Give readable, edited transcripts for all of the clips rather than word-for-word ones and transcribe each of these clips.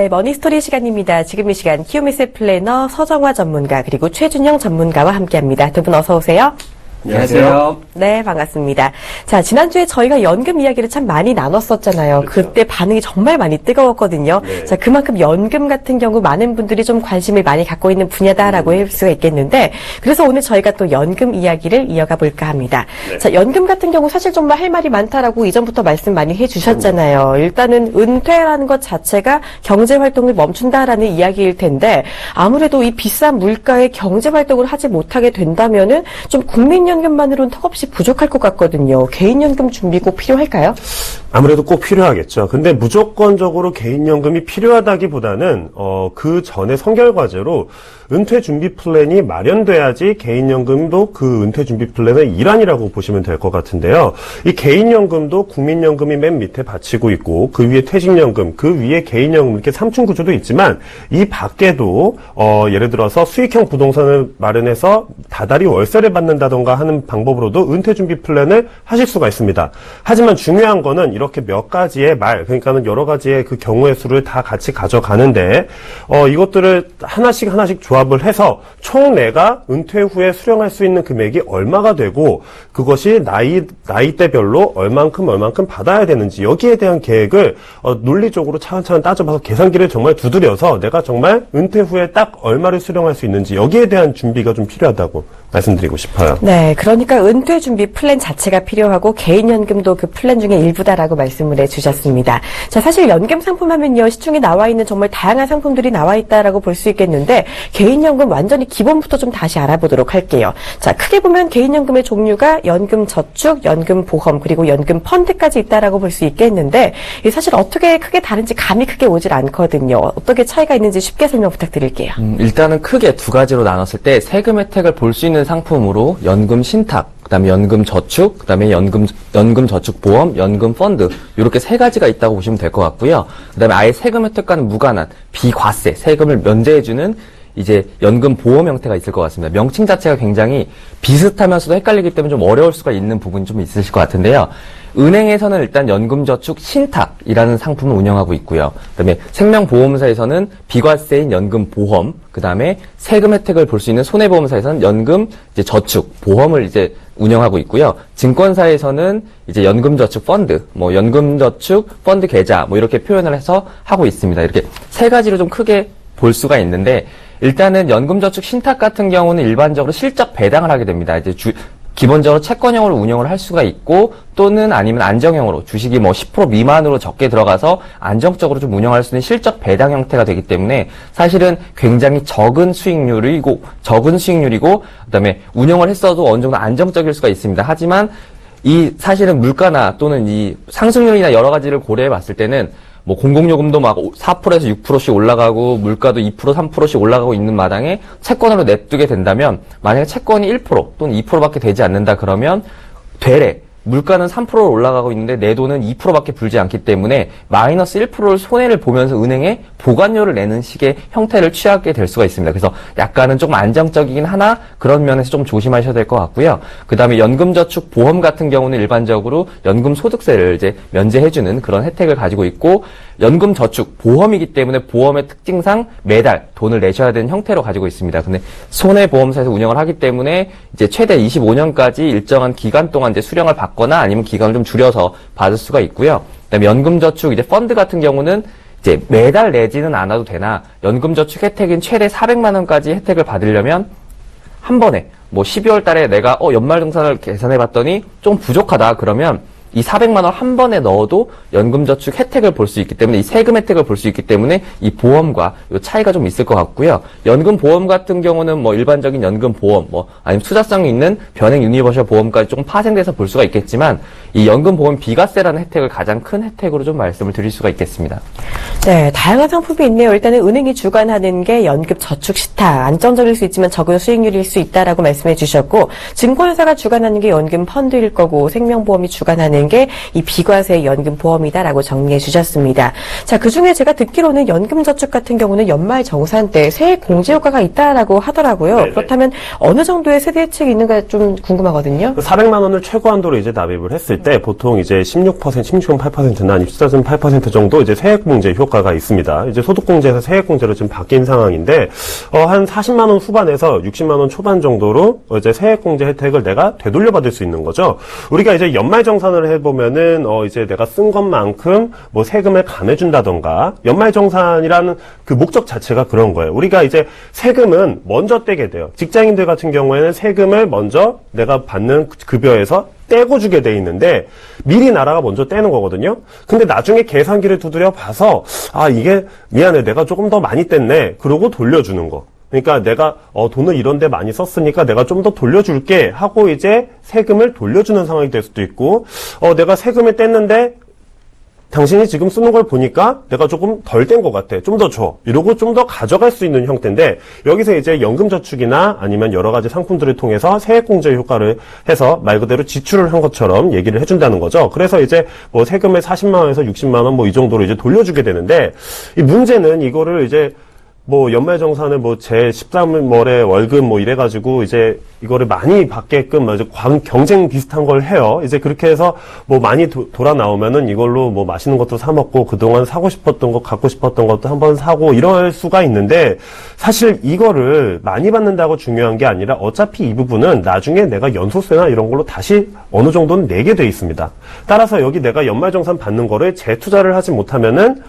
네, 머니스토리 시간입니다. 지금 이 시간 키움이세 플래너 서정화 전문가 그리고 최준영 전문가와 함께합니다. 두 분 어서 오세요. 안녕하세요. 네, 반갑습니다. 자, 지난주에 저희가 연금 이야기를 참 많이 나눴었잖아요. 그렇죠. 그때 반응이 정말 많이 뜨거웠거든요. 네. 자, 그만큼 연금 같은 경우 많은 분들이 좀 관심을 많이 갖고 있는 분야다라고 할 수가 있겠는데, 그래서 오늘 저희가 또 연금 이야기를 이어가 볼까 합니다. 네. 자, 연금 같은 경우 사실 정말 할 말이 많다라고 이전부터 말씀 많이 해주셨잖아요. 일단은 은퇴라는 것 자체가 경제 활동을 멈춘다라는 이야기일 텐데, 아무래도 이 비싼 물가에 경제 활동을 하지 못하게 된다면은 좀 국민연금만으로는 턱없이 부족할 것 같거든요. 개인연금 준비 꼭 필요할까요? 아무래도 꼭 필요하겠죠. 근데 무조건적으로 개인연금이 필요하다기보다는 그 전에 선결과제로 은퇴 준비 플랜이 마련돼야지 개인연금도 그 은퇴 준비 플랜의 일환이라고 보시면 될 것 같은데요. 이 개인연금도 국민연금이 맨 밑에 받치고 있고 그 위에 퇴직연금, 그 위에 개인연금 이렇게 3층 구조도 있지만 이 밖에도 예를 들어서 수익형 부동산을 마련해서 다달이 월세를 받는다던가 하는 방법으로도 은퇴 준비 플랜을 하실 수가 있습니다. 하지만 중요한 거는 이렇게 몇 가지의 그러니까는 여러 가지의 그 경우의 수를 다 같이 가져가는데 이것들을 하나씩 조합을 해서 총 내가 은퇴 후에 수령할 수 있는 금액이 얼마가 되고 그것이 나이대별로 얼만큼 받아야 되는지 여기에 대한 계획을 논리적으로 차근차근 따져봐서 계산기를 정말 두드려서 내가 정말 은퇴 후에 딱 얼마를 수령할 수 있는지 여기에 대한 준비가 좀 필요하다고 말씀드리고 싶어요. 네, 그러니까 은퇴 준비 플랜 자체가 필요하고 개인연금도 그 플랜 중에 일부다라고 말씀을 해주셨습니다. 자, 사실 연금 상품 하면요, 시중에 나와 있는 정말 다양한 상품들이 나와 있다라고 볼 수 있겠는데 개인연금 완전히 기본부터 좀 다시 알아보도록 할게요. 자, 크게 보면 개인연금의 종류가 연금 저축, 연금 보험, 그리고 연금 펀드까지 있다라고 볼 수 있겠는데 사실 어떻게 크게 다른지 감이 크게 오질 않거든요. 어떻게 차이가 있는지 쉽게 설명 부탁드릴게요. 일단은 크게 두 가지로 나눴을 때 세금 혜택을 볼 수 있는 상품으로 연금 신탁, 그다음에 연금 저축, 그다음에 연금 저축 보험, 연금 펀드 이렇게 세 가지가 있다고 보시면 될 것 같고요. 그다음에 아예 세금 혜택과는 무관한 비과세, 세금을 면제해주는 이제 연금 보험 형태가 있을 것 같습니다. 명칭 자체가 굉장히 비슷하면서도 헷갈리기 때문에 좀 어려울 수가 있는 부분이 좀 있으실 것 같은데요. 은행에서는 일단 연금저축 신탁이라는 상품을 운영하고 있고요. 그다음에 생명보험사에서는 비과세인 연금보험, 그다음에 세금 혜택을 볼 수 있는 손해보험사에서는 연금 이제 저축 보험을 이제 운영하고 있고요. 증권사에서는 이제 연금저축 펀드, 뭐 연금저축 펀드 계좌 뭐 이렇게 표현을 해서 하고 있습니다. 이렇게 세 가지로 좀 크게 볼 수가 있는데 일단은 연금저축 신탁 같은 경우는 일반적으로 실적 배당을 하게 됩니다. 이제 기본적으로 채권형으로 운영을 할 수가 있고 또는 아니면 안정형으로 주식이 뭐 10% 미만으로 적게 들어가서 안정적으로 좀 운영할 수 있는 실적 배당 형태가 되기 때문에 사실은 굉장히 적은 수익률이고 그다음에 운영을 했어도 어느 정도 안정적일 수가 있습니다. 하지만 이 사실은 물가나 또는 이 상승률이나 여러 가지를 고려해 봤을 때는 뭐 공공요금도 막 4%에서 6%씩 올라가고 물가도 2% 3%씩 올라가고 있는 마당에 채권으로 냅두게 된다면 만약에 채권이 1% 또는 2%밖에 되지 않는다 그러면 되레 물가는 3%로 올라가고 있는데 내 돈은 2%밖에 불지 않기 때문에 마이너스 1%를 손해를 보면서 은행에 보관료를 내는 식의 형태를 취하게 될 수가 있습니다. 그래서 약간은 조금 안정적이긴 하나 그런 면에서 좀 조심하셔야 될 것 같고요. 그 다음에 연금저축 보험 같은 경우는 일반적으로 연금소득세를 이제 면제해주는 그런 혜택을 가지고 있고 연금저축 보험이기 때문에 보험의 특징상 매달 돈을 내셔야 되는 형태로 가지고 있습니다. 근데 손해보험사에서 운영을 하기 때문에 이제 최대 25년까지 일정한 기간 동안 이제 수령을 받거나 아니면 기간을 좀 줄여서 받을 수가 있고요. 그다음에 연금저축 이제 펀드 같은 경우는 이제 매달 내지는 않아도 되나 연금저축 혜택인 최대 400만 원까지 혜택을 받으려면 한 번에 뭐 12월 달에 내가 연말정산을 계산해 봤더니 좀 부족하다 그러면 이 400만 원 한 번에 넣어도 연금저축 혜택을 볼 수 있기 때문에 이 세금 혜택을 볼 수 있기 때문에 이 보험과 요 차이가 좀 있을 것 같고요. 연금보험 같은 경우는 뭐 일반적인 연금보험 뭐 아니면 투자성이 있는 변행 유니버셜 보험까지 조금 파생돼서 볼 수가 있겠지만 이 연금보험 비과세라는 혜택을 가장 큰 혜택으로 좀 말씀을 드릴 수가 있겠습니다. 네, 다양한 상품이 있네요. 일단은 은행이 주관하는 게 연금저축 신탁, 안정적일 수 있지만 적은 수익률일 수 있다라고 말씀해 주셨고 증권회사가 주관하는 게 연금 펀드일 거고 생명보험이 주관하는 되는 게 이 비과세 연금 보험이다라고 정리해 주셨습니다. 자, 그중에 제가 듣기로는 연금저축 같은 경우는 연말 정산 때 세액 공제 효과가 있다라고 하더라고요. 네네. 그렇다면 어느 정도의 세대 혜택이 있는가 좀 궁금하거든요. 400만 원을 최고 한도로 이제 납입을 했을 때 보통 이제 16%, 16.8%나 아니면 14.8% 정도 이제 세액공제 효과가 있습니다. 이제 소득공제에서 세액공제로 지금 바뀐 상황인데, 한 40만 원 후반에서 60만 원 초반 정도로 이제 세액공제 혜택을 내가 되돌려받을 수 있는 거죠. 우리가 이제 연말정산을 해보면은, 이제 내가 쓴 것만큼 뭐 세금을 감해준다던가, 연말정산이라는 그 목적 자체가 그런 거예요. 우리가 이제 세금은 먼저 떼게 돼요. 직장인들 같은 경우에는 세금을 먼저 내가 받는 급여에서 떼고 주게 돼 있는데 미리 나라가 먼저 떼는 거거든요. 근데 나중에 계산기를 두드려 봐서 이게 미안해, 내가 조금 더 많이 뗐네, 그러고 돌려주는 거. 그러니까 내가 돈을 이런 데 많이 썼으니까 내가 좀 더 돌려줄게 하고 이제 세금을 돌려주는 상황이 될 수도 있고, 내가 세금을 뗐는데 당신이 지금 쓰는 걸 보니까 내가 조금 덜 뗀 것 같아, 좀 더 줘, 이러고 좀 더 가져갈 수 있는 형태인데, 여기서 이제 연금저축이나 아니면 여러 가지 상품들을 통해서 세액공제 효과를 해서 말 그대로 지출을 한 것처럼 얘기를 해준다는 거죠. 그래서 이제 뭐 세금을 40만 원에서 60만 원 뭐 이 정도로 이제 돌려주게 되는데, 이 문제는 이거를 이제 뭐 연말정산을 뭐 제 13월에 월급 뭐 이래가지고 이제 이거를 많이 받게끔 아주 경쟁 비슷한 걸 해요. 이제 그렇게 해서 뭐 많이 돌아 나오면은 이걸로 뭐 맛있는 것도 사 먹고 그동안 사고 싶었던 것, 갖고 싶었던 것도 한번 사고 이럴 수가 있는데, 사실 이거를 많이 받는다고 중요한 게 아니라 어차피 이 부분은 나중에 내가 연소세나 이런 걸로 다시 어느 정도는 내게 돼 있습니다. 따라서 여기 내가 연말정산 받는 거를 재투자를 하지 못하면은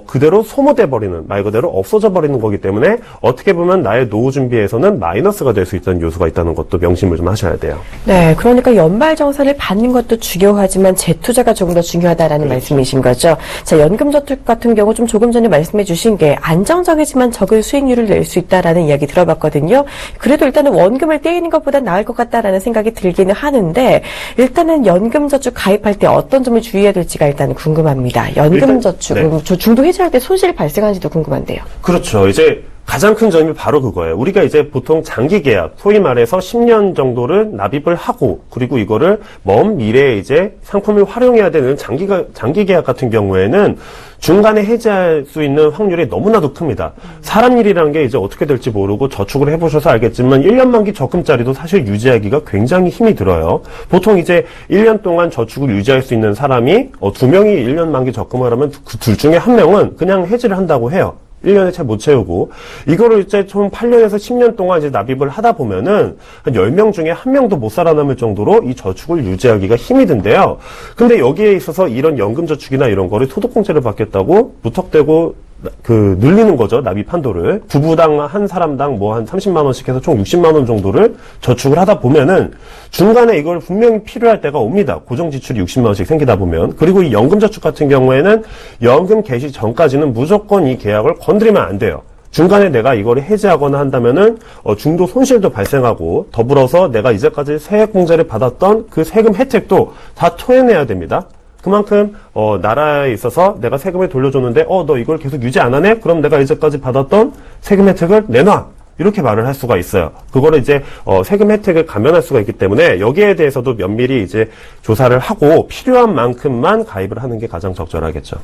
그대로 소모돼 버리는, 말 그대로 없어져 버리는 거기 때문에 어떻게 보면 나의 노후 준비에서는 마이너스가 될 수 있다는 요소가 있다는 것도 명심을 좀 하셔야 돼요. 네, 그러니까 연말정산을 받는 것도 중요하지만 재투자가 조금 더 중요하다라는 말씀이신 거죠. 자, 연금저축 같은 경우 좀 조금 전에 말씀해 주신 게 안정적이지만 적은 수익률을 낼 수 있다라는 이야기 들어봤거든요. 그래도 일단은 원금을 떼이는 것보다 나을 것 같다라는 생각이 들기는 하는데, 일단은 연금저축 가입할 때 어떤 점을 주의해야 될지가 일단 궁금합니다. 연금저축, 중도 해지할 때 손실이 발생하는지도 궁금한데요. 그렇죠. 이제 가장 큰 점이 바로 그거예요. 우리가 이제 보통 장기 계약, 소위 말해서 10년 정도를 납입을 하고, 그리고 이거를 먼 미래에 이제 상품을 활용해야 되는 장기 계약 같은 경우에는 중간에 해지할 수 있는 확률이 너무나도 큽니다. 사람 일이라는 게 이제 어떻게 될지 모르고 저축을 해보셔서 알겠지만 1년 만기 적금자리도 사실 유지하기가 굉장히 힘이 들어요. 보통 이제 1년 동안 저축을 유지할 수 있는 사람이 2명이 1년 만기 적금을 하면 그 둘 중에 1명은 그냥 해지를 한다고 해요. 1년에 채 못 채우고, 이거를 이제 좀 8년에서 10년 동안 이제 납입을 하다 보면은 한 10명 중에 1명도 못 살아남을 정도로 이 저축을 유지하기가 힘이 든대요. 근데 여기에 있어서 이런 연금저축이나 이런 거를 소득공제를 받겠다고 무턱대고 늘리는 거죠, 납입 한도를. 부부당 한 사람당 뭐 한 30만 원씩 해서 총 60만 원 정도를 저축을 하다 보면은 중간에 이걸 분명히 필요할 때가 옵니다. 고정 지출이 60만 원씩 생기다 보면. 그리고 이 연금저축 같은 경우에는 연금 개시 전까지는 무조건 이 계약을 건드리면 안 돼요. 중간에 내가 이거를 해지하거나 한다면은 중도 손실도 발생하고, 더불어서 내가 이제까지 세액공제를 받았던 그 세금 혜택도 다 토해내야 됩니다. 그만큼 나라에 있어서 내가 세금을 돌려줬는데 너 이걸 계속 유지 안 하네? 그럼 내가 이제까지 받았던 세금 혜택을 내놔, 이렇게 말을 할 수가 있어요. 그거를 이제 세금 혜택을 감면할 수가 있기 때문에 여기에 대해서도 면밀히 이제 조사를 하고 필요한 만큼만 가입을 하는 게 가장 적절하겠죠.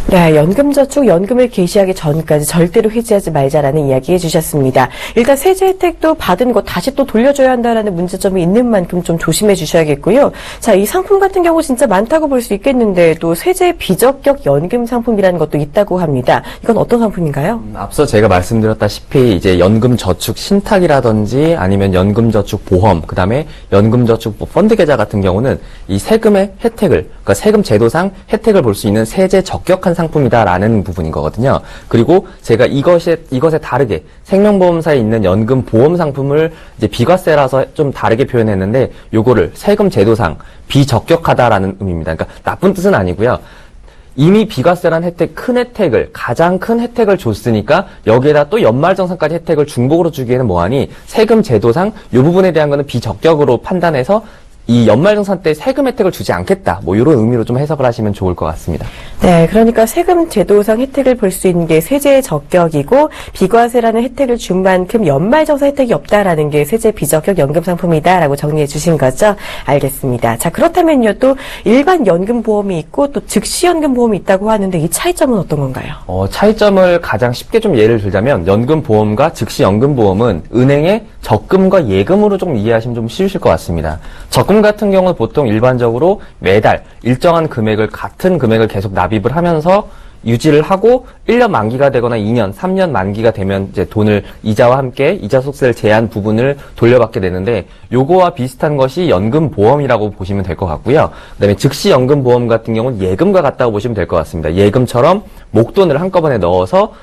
네, 연금저축, 연금을 개시하기 전까지 절대로 해지하지 말자라는 이야기 해주셨습니다. 일단 세제 혜택도 받은 거 다시 또 돌려줘야 한다라는 문제점이 있는 만큼 좀 조심해 주셔야겠고요. 자, 이 상품 같은 경우 진짜 많다고 볼 수 있겠는데 또 세제 비적격 연금 상품이라는 것도 있다고 합니다. 이건 어떤 상품인가요? 앞서 제가 말씀드렸다시피 이제 연금저축 신탁이라든지 아니면 연금저축 보험, 그다음에 연금저축 펀드 계좌 같은 경우는 이 세금의 혜택을, 그러니까 세금 제도상 혜택을 볼 수 있는 세제 적격한 상품이다라는 부분인 거거든요. 그리고 제가 이것에 다르게 생명보험사에 있는 연금 보험 상품을 이제 비과세라서 좀 다르게 표현했는데, 요거를 세금 제도상 비적격하다라는 의미입니다. 그러니까 나쁜 뜻은 아니고요. 이미 비과세란 혜택, 가장 큰 혜택을 줬으니까 여기에다 또 연말정산까지 혜택을 중복으로 주기에는 뭐하니 세금 제도상 이 부분에 대한 거는 비적격으로 판단해서 이 연말정산 때 세금 혜택을 주지 않겠다. 뭐 이런 의미로 좀 해석을 하시면 좋을 것 같습니다. 네, 그러니까 세금 제도상 혜택을 볼 수 있는 게 세제 적격이고 비과세라는 혜택을 준 만큼 연말정산 혜택이 없다라는 게 세제 비적격 연금 상품이다라고 정리해 주신 거죠. 알겠습니다. 자, 그렇다면요. 또 일반 연금 보험이 있고 또 즉시 연금 보험이 있다고 하는데 이 차이점은 어떤 건가요? 차이점을 가장 쉽게 좀 예를 들자면 연금 보험과 즉시 연금 보험은 은행의 적금과 예금으로 좀 이해하시면 좀 쉬우실 것 같습니다. 적금 같은 경우는 보통 일반적으로 매달 일정한 금액을 같은 금액을 계속 납입을 하면서 유지를 하고 1년 만기가 되거나 2년, 3년 만기가 되면 이제 돈을 이자와 함께 이자 속세를 제한 부분을 돌려받게 되는데 요거와 비슷한 것이 연금 보험이라고 보시면 될 것 같고요. 그다음에 즉시 연금 보험 같은 경우는 예금과 같다고 보시면 될 것 같습니다. 예금처럼 목돈을 한꺼번에 넣어서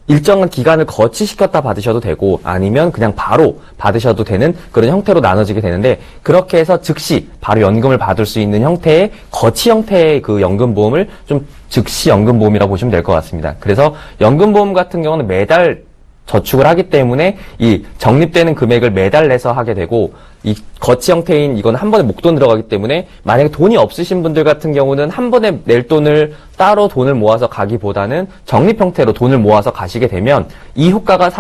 일정한 기간을 거치시켰다 받으셔도 되고 아니면 그냥 바로 받으셔도 되는 그런 형태로 나눠지게 되는데 그렇게 해서 즉시 바로 연금을 받을 수 있는 형태의 거치 형태의 그 연금보험을 좀 즉시 연금보험이라고 보시면 될 것 같습니다. 그래서 연금보험 같은 경우는 매달 저축을 하기 때문에 이 적립되는 금액을 매달 내서 하게 되고 이 거치 형태인 이건 한 번에 목돈 들어가기 때문에 만약에 돈이 없으신 분들 같은 경우는 한 번에 낼 돈을 따로 돈을 모아서 가기보다는 적립 형태로 돈을 모아서 가시게 되면 이 효과가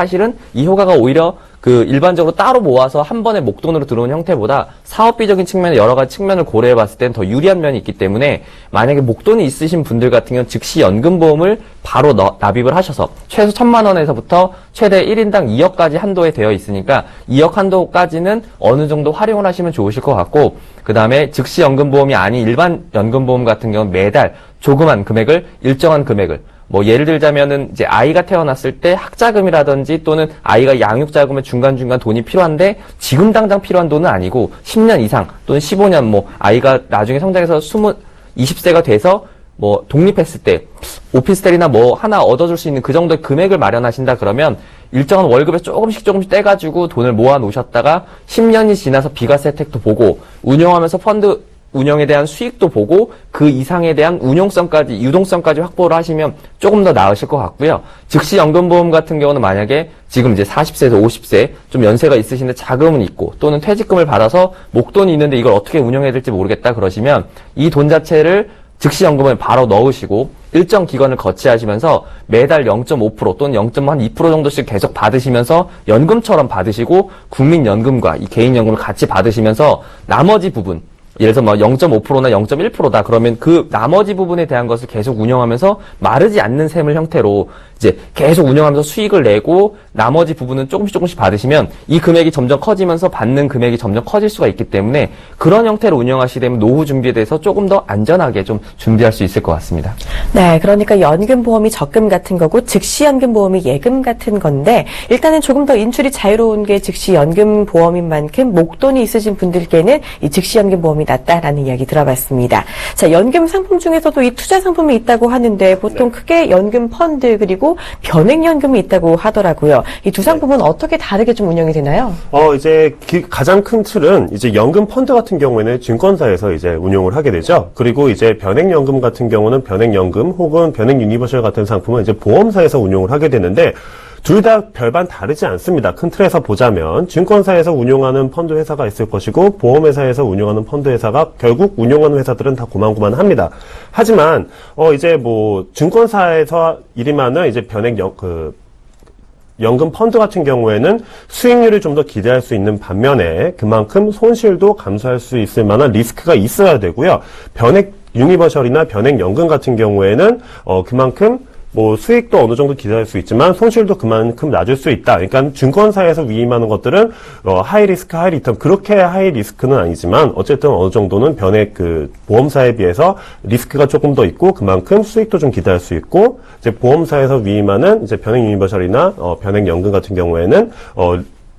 오히려 그 일반적으로 따로 모아서 한 번에 목돈으로 들어오는 형태보다 사업비적인 측면에 여러 가지 측면을 고려해 봤을 땐 더 유리한 면이 있기 때문에 만약에 목돈이 있으신 분들 같은 경우는 즉시 연금보험을 바로 납입을 하셔서 최소 1,000만 원에서부터 최대 1인당 2억까지 한도에 되어 있으니까 2억 한도까지는 어느 정도 활용을 하시면 좋으실 것 같고 그 다음에 즉시 연금보험이 아닌 일반 연금보험 같은 경우는 매달 조그만 금액을 일정한 금액을 뭐 예를 들자면은 이제 아이가 태어났을 때 학자금이라든지 또는 아이가 양육자금에 중간중간 돈이 필요한데 지금 당장 필요한 돈은 아니고 10년 이상 또는 15년 뭐 아이가 나중에 성장해서 20세가 돼서 뭐 독립했을 때 오피스텔이나 뭐 하나 얻어줄 수 있는 그 정도의 금액을 마련하신다 그러면 일정한 월급에 조금씩 떼가지고 돈을 모아 놓으셨다가 10년이 지나서 비과세 혜택도 보고 운영하면서 펀드 운영에 대한 수익도 보고 그 이상에 대한 운용성까지 유동성까지 확보를 하시면 조금 더 나으실 것 같고요. 즉시 연금보험 같은 경우는 만약에 지금 이제 40세에서 50세 좀 연세가 있으신데 자금은 있고 또는 퇴직금을 받아서 목돈이 있는데 이걸 어떻게 운영해야 될지 모르겠다 그러시면 이 돈 자체를 즉시 연금에 바로 넣으시고 일정 기간을 거치하시면서 매달 0.5% 또는 0.2% 정도씩 계속 받으시면서 연금처럼 받으시고 국민연금과 이 개인연금을 같이 받으시면서 나머지 부분 예를 들어서 뭐 0.5%나 0.1%다 그러면 그 나머지 부분에 대한 것을 계속 운영하면서 마르지 않는 셈을 형태로 이제 계속 운영하면서 수익을 내고 나머지 부분은 조금씩 받으시면 이 금액이 점점 커지면서 받는 금액이 점점 커질 수가 있기 때문에 그런 형태로 운영하시게 되면 노후 준비에 대해서 조금 더 안전하게 좀 준비할 수 있을 것 같습니다. 네, 그러니까 연금보험이 적금 같은 거고 즉시 연금보험이 예금 같은 건데 일단은 조금 더 인출이 자유로운 게 즉시 연금보험인 만큼 목돈이 있으신 분들께는 이 즉시 연금보험이 낫다라는 이야기 들어봤습니다. 자, 연금 상품 중에서도 이 투자 상품이 있다고 하는데 보통 크게 연금 펀드 그리고 변액연금이 있다고 하더라고요. 이 두 상품은 어떻게 다르게 좀 운영이 되나요? 이제 가장 큰 틀은 이제 연금 펀드 같은 경우에는 증권사에서 이제 운용을 하게 되죠. 그리고 이제 변액연금 같은 경우는 변액연금 혹은 변액유니버셜 같은 상품은 이제 보험사에서 운용을 하게 되는데 둘 다 별반 다르지 않습니다. 큰 틀에서 보자면 증권사에서 운용하는 펀드 회사가 있을 것이고 보험회사에서 운용하는 펀드 회사가 결국 운용하는 회사들은 다 고만고만합니다. 하지만 이제 뭐 증권사에서 일임하는 이제 연금 펀드 같은 경우에는 수익률을 좀 더 기대할 수 있는 반면에 그만큼 손실도 감수할 수 있을 만한 리스크가 있어야 되고요. 변액 유니버셜이나 변액 연금 같은 경우에는 그만큼 뭐 수익도 어느 정도 기대할 수 있지만 손실도 그만큼 낮을 수 있다. 그러니까 증권사에서 위임하는 것들은 하이 리스크 하이 리턴 그렇게 하이 리스크는 아니지만 어쨌든 어느 정도는 변액 그 보험사에 비해서 리스크가 조금 더 있고 그만큼 수익도 좀 기대할 수 있고 이제 보험사에서 위임하는 이제 변액 유니버셜이나 변액 연금 같은 경우에는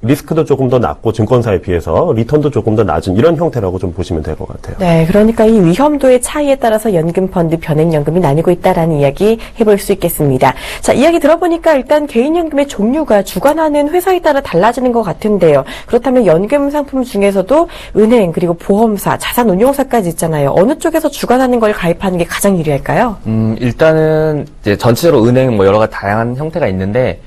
리스크도 조금 더 낮고 증권사에 비해서 리턴도 조금 더 낮은 이런 형태라고 좀 보시면 될 것 같아요. 네, 그러니까 이 위험도의 차이에 따라서 연금펀드, 변액연금이 나뉘고 있다라는 이야기 해볼 수 있겠습니다. 자, 이야기 들어보니까 일단 개인연금의 종류가 주관하는 회사에 따라 달라지는 것 같은데요. 그렇다면 연금 상품 중에서도 은행 그리고 보험사, 자산운용사까지 있잖아요. 어느 쪽에서 주관하는 걸 가입하는 게 가장 유리할까요? 일단은 이제 전체적으로 은행 뭐 여러 가지 다양한 형태가 있는데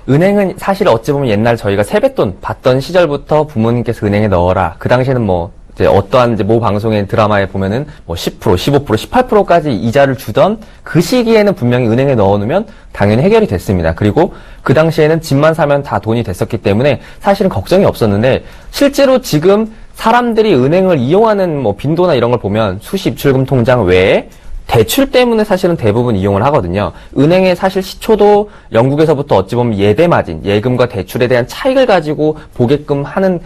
은행은 사실 어찌 보면 옛날 저희가 세뱃돈 받던 시절부터 부모님께서 은행에 넣어라. 그 당시에는 뭐 이제 어떠한 이제 모 방송의 드라마에 보면은 뭐 10%, 15%, 18%까지 이자를 주던 그 시기에는 분명히 은행에 넣어놓으면 당연히 해결이 됐습니다. 그리고 그 당시에는 집만 사면 다 돈이 됐었기 때문에 사실은 걱정이 없었는데 실제로 지금 사람들이 은행을 이용하는 뭐 빈도나 이런 걸 보면 수시 입출금 통장 외에 대출 때문에 사실은 대부분 이용을 하거든요. 은행의 사실 시초도 영국에서부터 어찌 보면 예대 마진, 예금과 대출에 대한 차익을 가지고 보게끔 하는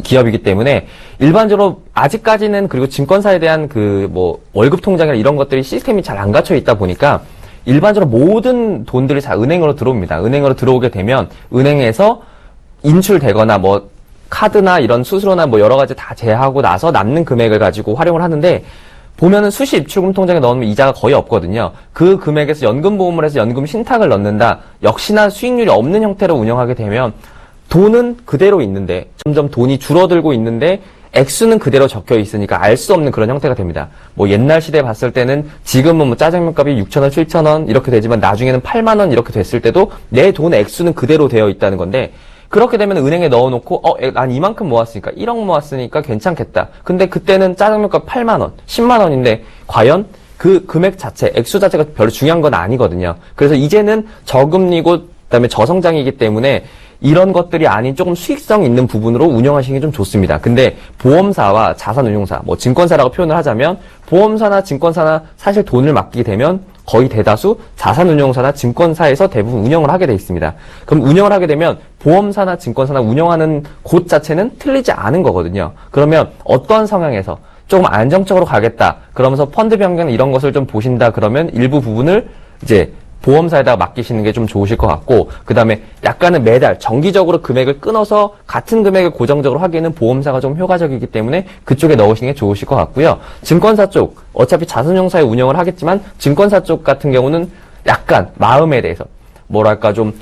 기업이기 때문에 일반적으로 아직까지는 그리고 증권사에 대한 그 뭐 월급 통장이나 이런 것들이 시스템이 잘 안 갖춰 있다 보니까 일반적으로 모든 돈들이 다 은행으로 들어옵니다. 은행으로 들어오게 되면 은행에서 인출되거나 뭐 카드나 이런 수수료나 뭐 여러 가지 다 제하고 나서 남는 금액을 가지고 활용을 하는데 보면은 수시 입출금 통장에 넣으면 이자가 거의 없거든요. 그 금액에서 연금보험을 해서 연금 신탁을 넣는다. 역시나 수익률이 없는 형태로 운영하게 되면 돈은 그대로 있는데 점점 돈이 줄어들고 있는데 액수는 그대로 적혀 있으니까 알 수 없는 그런 형태가 됩니다. 뭐 옛날 시대에 봤을 때는 지금은 뭐 짜장면 값이 6,000원, 7,000원 이렇게 되지만 나중에는 8만 원 이렇게 됐을 때도 내 돈 액수는 그대로 되어 있다는 건데 그렇게 되면 은행에 넣어놓고 난 이만큼 모았으니까 1억 모았으니까 괜찮겠다. 근데 그때는 짜장면 값 8만 원, 10만 원인데 과연 그 금액 자체, 액수 자체가 별로 중요한 건 아니거든요. 그래서 이제는 저금리고 그다음에 저성장이기 때문에 이런 것들이 아닌 조금 수익성 있는 부분으로 운영하시는 게 좀 좋습니다. 근데 보험사와 자산운용사, 뭐 증권사라고 표현을 하자면 보험사나 증권사나 사실 돈을 맡기게 되면 거의 대다수 자산운용사나 증권사에서 대부분 운영을 하게 돼 있습니다. 그럼 운영을 하게 되면 보험사나 증권사나 운영하는 곳 자체는 틀리지 않은 거거든요. 그러면 어떠한 성향에서 조금 안정적으로 가겠다. 그러면서 펀드 변경 이런 것을 좀 보신다. 그러면 일부 부분을 이제 보험사에다가 맡기시는 게 좀 좋으실 것 같고 그 다음에 약간은 매달 정기적으로 금액을 끊어서 같은 금액을 고정적으로 하기에는 보험사가 좀 효과적이기 때문에 그쪽에 넣으시는 게 좋으실 것 같고요. 증권사 쪽 어차피 자산운용사에 운영을 하겠지만 증권사 쪽 같은 경우는 약간 마음에 대해서 뭐랄까 좀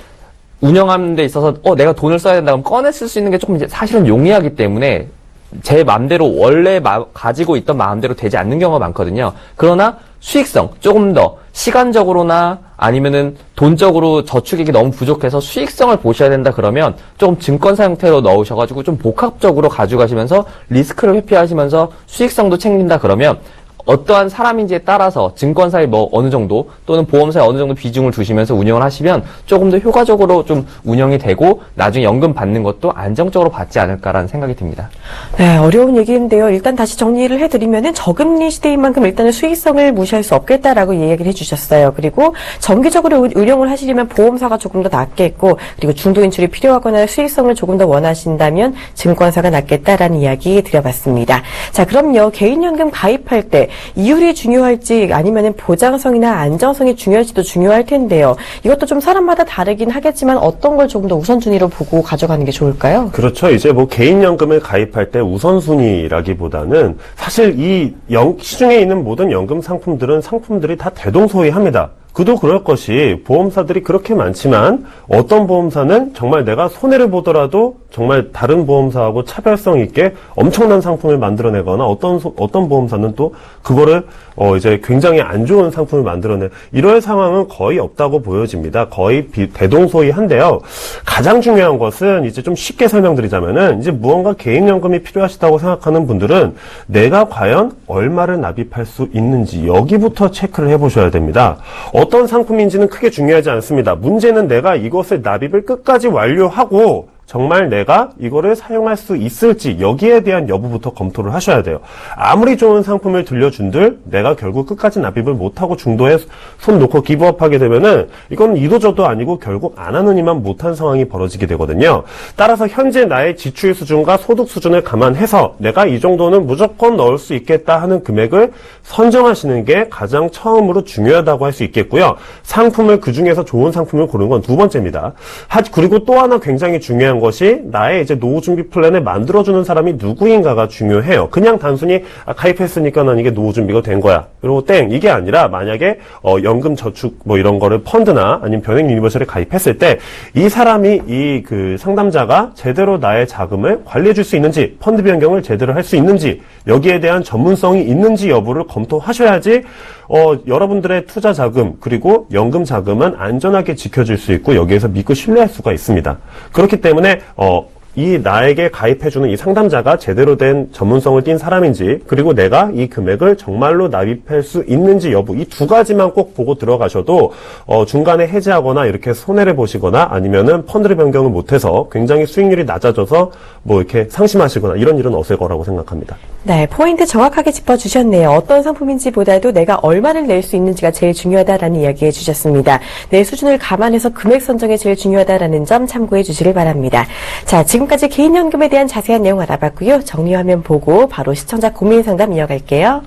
운영하는 데 있어서 내가 돈을 써야 된다 그러면 꺼내 쓸 수 있는 게 조금 이제 사실은 용이하기 때문에 제 마음대로 원래 가지고 있던 마음대로 되지 않는 경우가 많거든요. 그러나 수익성 조금 더 시간적으로나 아니면은 돈적으로 저축액이 너무 부족해서 수익성을 보셔야 된다 그러면 조금 증권사 형태로 넣으셔가지고 좀 복합적으로 가져가시면서 리스크를 회피하시면서 수익성도 챙긴다 그러면 어떠한 사람인지에 따라서 증권사에 뭐 어느 정도 또는 보험사에 어느 정도 비중을 두시면서 운영을 하시면 조금 더 효과적으로 좀 운영이 되고 나중에 연금 받는 것도 안정적으로 받지 않을까라는 생각이 듭니다. 네, 어려운 얘기인데요. 일단 다시 정리를 해드리면은 저금리 시대인 만큼 일단은 수익성을 무시할 수 없겠다라고 이야기를 해주셨어요. 그리고 정기적으로 운영을 하시려면 보험사가 조금 더 낫겠고 그리고 중도 인출이 필요하거나 수익성을 조금 더 원하신다면 증권사가 낫겠다라는 이야기 드려봤습니다. 자, 그럼요. 개인연금 가입할 때 이율이 중요할지 아니면은 보장성이나 안정성이 중요할지도 중요할 텐데요. 이것도 좀 사람마다 다르긴 하겠지만 어떤 걸 조금 더 우선순위로 보고 가져가는 게 좋을까요? 그렇죠. 이제 뭐 개인연금을 가입할 때 우선순위라기보다는 사실 이 시중에 있는 모든 연금 상품들이 다 대동소이합니다. 그도 그럴 것이 보험사들이 그렇게 많지만 어떤 보험사는 정말 내가 손해를 보더라도 정말 다른 보험사하고 차별성 있게 엄청난 상품을 만들어내거나 어떤 보험사는 또 그거를 이제 굉장히 안 좋은 상품을 만들어내 이럴 상황은 거의 없다고 보여집니다. 거의 대동소이한데요. 가장 중요한 것은 이제 좀 쉽게 설명드리자면은 이제 무언가 개인연금이 필요하시다고 생각하는 분들은 내가 과연 얼마를 납입할 수 있는지 여기부터 체크를 해보셔야 됩니다. 어떤 상품인지는 크게 중요하지 않습니다. 문제는 내가 이것을 납입을 끝까지 완료하고 정말 내가 이거를 사용할 수 있을지 여기에 대한 여부부터 검토를 하셔야 돼요. 아무리 좋은 상품을 들려준들 내가 결국 끝까지 납입을 못하고 중도에 손 놓고 기부업하게 되면은 이건 이도저도 아니고 결국 안 하느니만 못한 상황이 벌어지게 되거든요. 따라서 현재 나의 지출 수준과 소득 수준을 감안해서 내가 이 정도는 무조건 넣을 수 있겠다 하는 금액을 선정하시는 게 가장 처음으로 중요하다고 할 수 있겠고요. 상품을 그중에서 좋은 상품을 고르는 건 두 번째입니다. 그리고 또 하나 굉장히 중요한 것이 나의 이제 노후 준비 플랜을 만들어주는 사람이 누구인가가 중요해요. 그냥 단순히 가입했으니까 난 이게 노후 준비가 된 거야. 그리고 땡 이게 아니라 만약에 연금 저축 뭐 이런 거를 펀드나 아니면 변액 유니버설에 가입했을 때 이 사람이 이 그 상담자가 제대로 나의 자금을 관리해줄 수 있는지 펀드 변경을 제대로 할 수 있는지 여기에 대한 전문성이 있는지 여부를 검토하셔야지 여러분들의 투자 자금 그리고 연금 자금은 안전하게 지켜질 수 있고 여기에서 믿고 신뢰할 수가 있습니다. 그렇기 때문에 이 나에게 가입해주는 이 상담자가 제대로 된 전문성을 띈 사람인지, 그리고 내가 이 금액을 정말로 납입할 수 있는지 여부, 이 두 가지만 꼭 보고 들어가셔도 중간에 해지하거나 이렇게 손해를 보시거나 아니면은 펀드를 변경을 못해서 굉장히 수익률이 낮아져서 뭐 이렇게 상심하시거나 이런 일은 없을 거라고 생각합니다. 네, 포인트 정확하게 짚어주셨네요. 어떤 상품인지보다도 내가 얼마를 낼 수 있는지가 제일 중요하다라는 이야기 해주셨습니다. 내 수준을 감안해서 금액 선정이 제일 중요하다라는 점 참고해 주시길 바랍니다. 자, 지금까지 개인연금에 대한 자세한 내용 알아봤고요. 정리화면 보고 바로 시청자 고민 상담 이어갈게요.